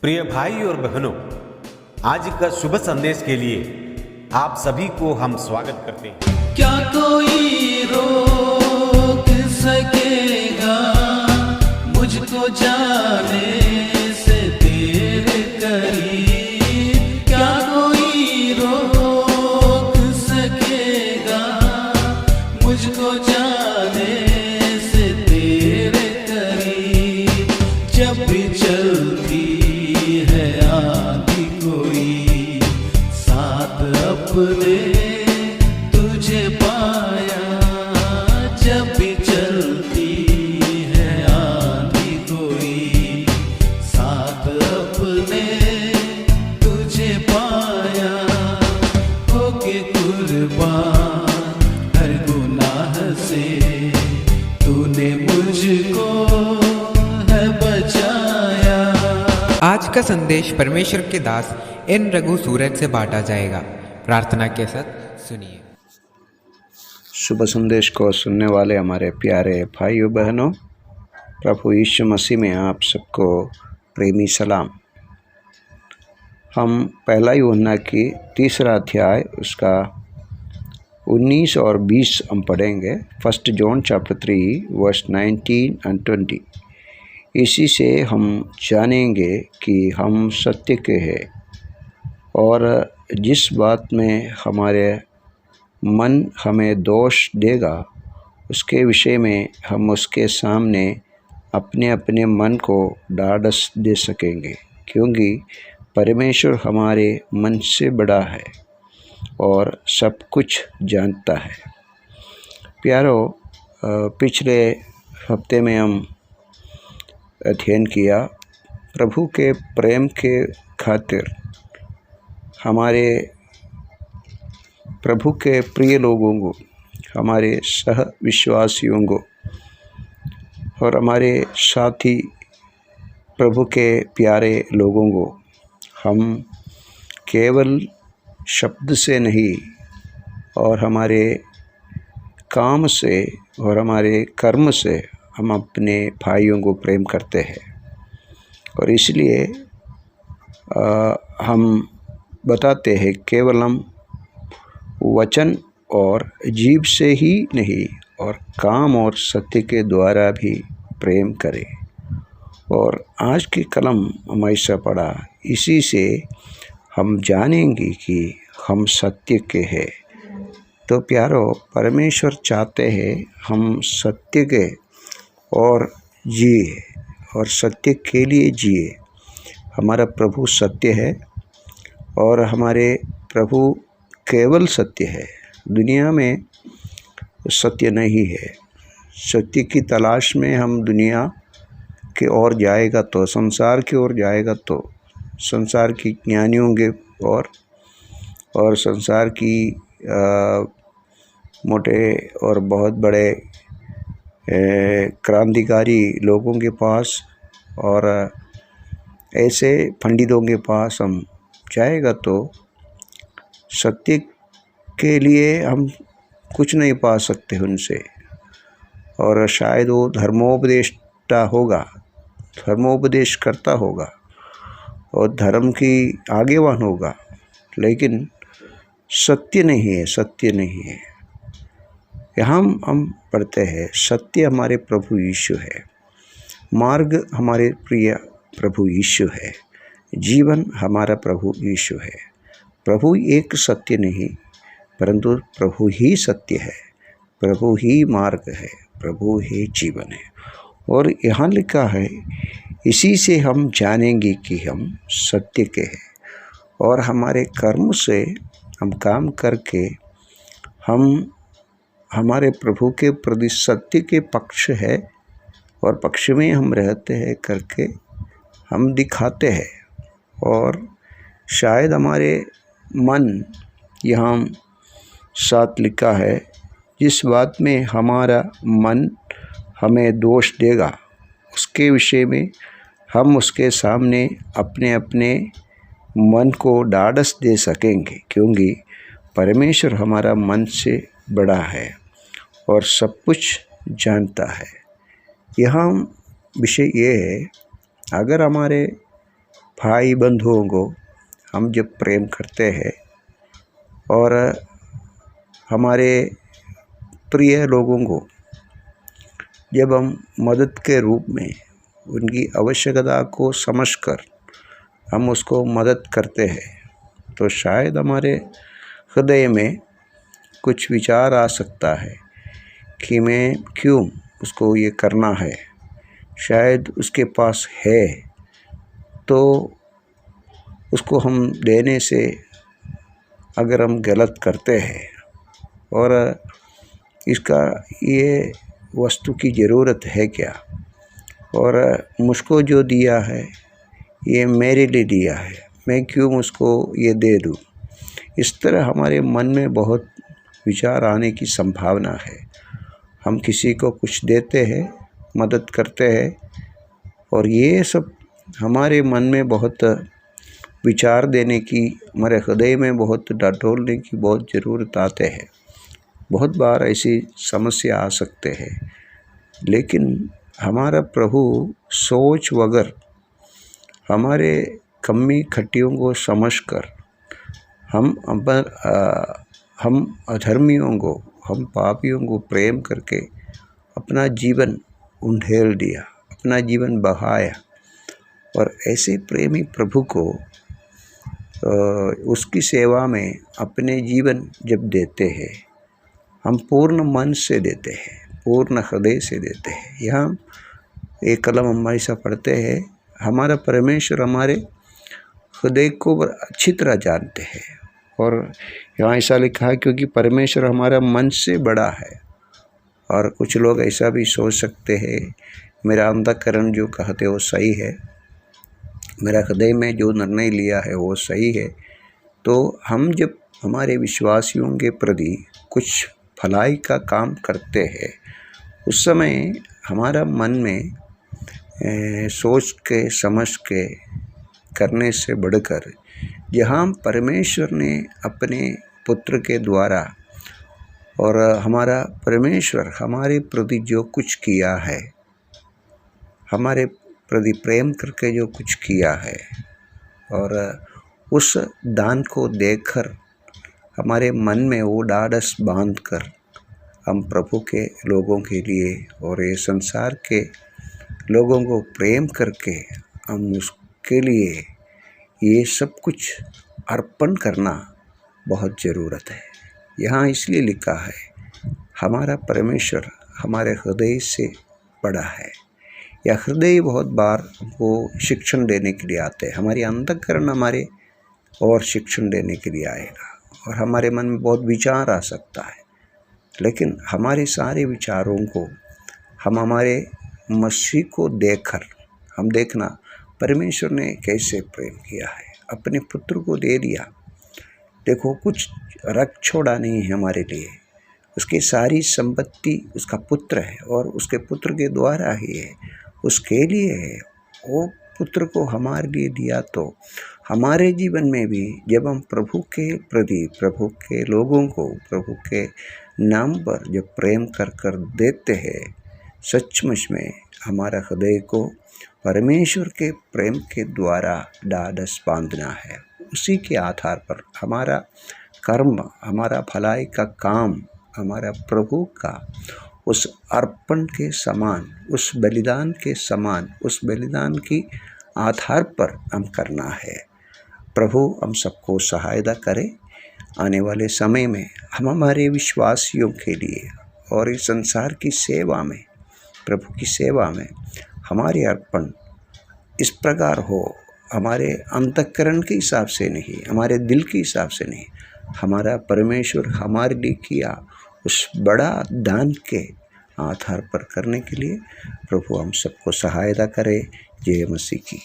प्रिय भाई और बहनों, आज का शुभ संदेश के लिए आप सभी को हम स्वागत करते हैं। क्या कोई रोक सकेगा मुझको जाने से तेरे करीब? क्या कोई रोक सकेगा मुझको जाने से तेरे करीब? जब भी चलती है आंधी कोई, साथ अपने तुझे पाया। जब भी चलती है आंधी कोई, साथ अपने तुझे पाया। होके कुर्बान हर गुनाह से तूने मुझको है बचाया। आज का संदेश परमेश्वर के दास एन रघु सूरज से बांटा जाएगा। प्रार्थना के साथ सुनिए। शुभ संदेश को सुनने वाले हमारे प्यारे भाइयों बहनों, प्रभु यीशु मसीह में आप सबको प्रेमी सलाम। हम पहला यूहन्ना की 3 अध्याय उसका 19 और 20 हम पढ़ेंगे। 1 जॉन चैप्टर 3 वर्स 19 एंड 20। इसी से हम जानेंगे कि हम सत्य के हैं, और जिस बात में हमारे मन हमें दोष देगा उसके विषय में हम उसके सामने अपने अपने मन को ढाढ़स दे सकेंगे, क्योंकि परमेश्वर हमारे मन से बड़ा है और सब कुछ जानता है। प्यारों, पिछले हफ्ते में हम अध्ययन किया प्रभु के प्रेम के खातिर हमारे प्रभु के प्रिय लोगों को, हमारे सह विश्वासियों को और हमारे साथी प्रभु के प्यारे लोगों को हम केवल शब्द से नहीं और हमारे काम से और हमारे कर्म से हम अपने भाइयों को प्रेम करते हैं। और इसलिए हम बताते हैं केवल हम वचन और जीभ से ही नहीं और काम और सत्य के द्वारा भी प्रेम करें। और आज की कलम हम ऐसा पढ़ा, इसी से हम जानेंगे कि हम सत्य के हैं। तो प्यारो, परमेश्वर चाहते हैं हम सत्य के और जिए और सत्य के लिए जिए। हमारा प्रभु सत्य है और हमारे प्रभु केवल सत्य है। दुनिया में सत्य नहीं है। सत्य की तलाश में हम दुनिया के ओर जाएगा तो, संसार की ओर जाएगा तो, संसार की ज्ञानियों के और संसार की मोटे और बहुत बड़े क्रांतिकारी लोगों के पास और ऐसे पंडितों के पास हम जाएगा तो सत्य के लिए हम कुछ नहीं पा सकते उनसे। और शायद वो धर्मोपदेष्टा होगा, धर्मोपदेश करता होगा और धर्म की आगेवान होगा, लेकिन सत्य नहीं है, सत्य नहीं है। यहाँ हम पढ़ते हैं सत्य हमारे प्रभु यीशु है, मार्ग हमारे प्रिय प्रभु यीशु है, जीवन हमारा प्रभु यीशु है। प्रभु एक सत्य नहीं, परंतु प्रभु ही सत्य है, प्रभु ही मार्ग है, प्रभु ही जीवन है। और यहाँ लिखा है, इसी से हम जानेंगे कि हम सत्य के हैं, और हमारे कर्म से हम काम करके हम हमारे प्रभु के प्रति सत्य के पक्ष है और पक्ष में हम रहते हैं करके हम दिखाते हैं। और शायद हमारे मन, यहाँ साथ लिखा है, जिस बात में हमारा मन हमें दोष देगा उसके विषय में हम उसके सामने अपने अपने मन को ढाढ़स दे सकेंगे, क्योंकि परमेश्वर हमारा मन से बड़ा है और सब कुछ जानता है। यहाँ विषय ये है, अगर हमारे भाई बंधुओं को हम जब प्रेम करते हैं और हमारे प्रिय लोगों को जब हम मदद के रूप में उनकी आवश्यकता को समझकर हम उसको मदद करते हैं तो शायद हमारे हृदय में कुछ विचार आ सकता है कि मैं क्यों उसको ये करना है, शायद उसके पास है तो उसको हम देने से अगर हम गलत करते हैं और इसका ये वस्तु की ज़रूरत है क्या, और मुझको जो दिया है ये मेरे लिए दिया है, मैं क्यों उसको ये दे दूँ। इस तरह हमारे मन में बहुत विचार आने की संभावना है। हम किसी को कुछ देते हैं, मदद करते हैं और ये सब हमारे मन में बहुत विचार देने की, हमारे हृदय में बहुत डटोलने की बहुत ज़रूरत आते हैं। बहुत बार ऐसी समस्या आ सकते हैं, लेकिन हमारा प्रभु सोच वगर हमारे कमी खट्टियों को समझकर हम अधर्मियों को, हम पापियों को प्रेम करके अपना जीवन उंडेल दिया, अपना जीवन बहाया। और ऐसे प्रेमी प्रभु को उसकी सेवा में अपने जीवन जब देते हैं, हम पूर्ण मन से देते हैं, पूर्ण हृदय से देते हैं। यहाँ एक कलम हम ऐसा पढ़ते हैं, हमारा परमेश्वर हमारे हृदय को अच्छी तरह जानते हैं। और यहाँ ऐसा लिखा है क्योंकि परमेश्वर हमारा मन से बड़ा है। और कुछ लोग ऐसा भी सोच सकते हैं, मेरा अंतःकरण जो कहते वो सही है, मेरा हृदय में जो निर्णय लिया है वो सही है। तो हम जब हमारे विश्वासियों के प्रति कुछ भलाई का काम करते हैं, उस समय हमारा मन में सोच के समझ के करने से बढ़कर जहाँ परमेश्वर ने अपने पुत्र के द्वारा और हमारा परमेश्वर हमारे प्रति जो कुछ किया है, हमारे प्रति प्रेम करके जो कुछ किया है, और उस दान को देखकर हमारे मन में वो ढाढ़स बांध कर हम प्रभु के लोगों के लिए और ये संसार के लोगों को प्रेम करके हम उसके लिए ये सब कुछ अर्पण करना बहुत ज़रूरत है। यहाँ इसलिए लिखा है, हमारा परमेश्वर हमारे हृदय से बड़ा है। या हृदय बहुत बार हमको शिक्षण देने के लिए आते हैं, हमारी अंतःकरण हमारे और शिक्षण देने के लिए आएगा और हमारे मन में बहुत विचार आ सकता है। लेकिन हमारे सारे विचारों को हम हमारे मसीह को देखकर हम देखना परमेश्वर ने कैसे प्रेम किया है, अपने पुत्र को दे दिया। देखो कुछ रख छोड़ा नहीं है हमारे लिए, उसकी सारी संपत्ति उसका पुत्र है और उसके पुत्र के द्वारा ही है, उसके लिए है। वो पुत्र को हमारे लिए दिया तो हमारे जीवन में भी जब हम प्रभु के प्रति, प्रभु के लोगों को प्रभु के नाम पर जब प्रेम कर कर देते हैं, सचमुच में हमारा हृदय को परमेश्वर के प्रेम के द्वारा ढाढ़स बांधना है। उसी के आधार पर हमारा कर्म, हमारा भलाई का काम, हमारा प्रभु का उस अर्पण के समान, उस बलिदान के समान, उस बलिदान की आधार पर हम करना है। प्रभु हम सबको सहायता करे। आने वाले समय में हम हमारे विश्वासियों के लिए और इस संसार की सेवा में, प्रभु की सेवा में हमारे अर्पण इस प्रकार हो, हमारे अंतःकरण के हिसाब से नहीं, हमारे दिल के हिसाब से नहीं, हमारा परमेश्वर हमारे लिए किया उस बड़ा दान के आधार पर करने के लिए प्रभु हम सबको सहायता करे। जय मसीह की।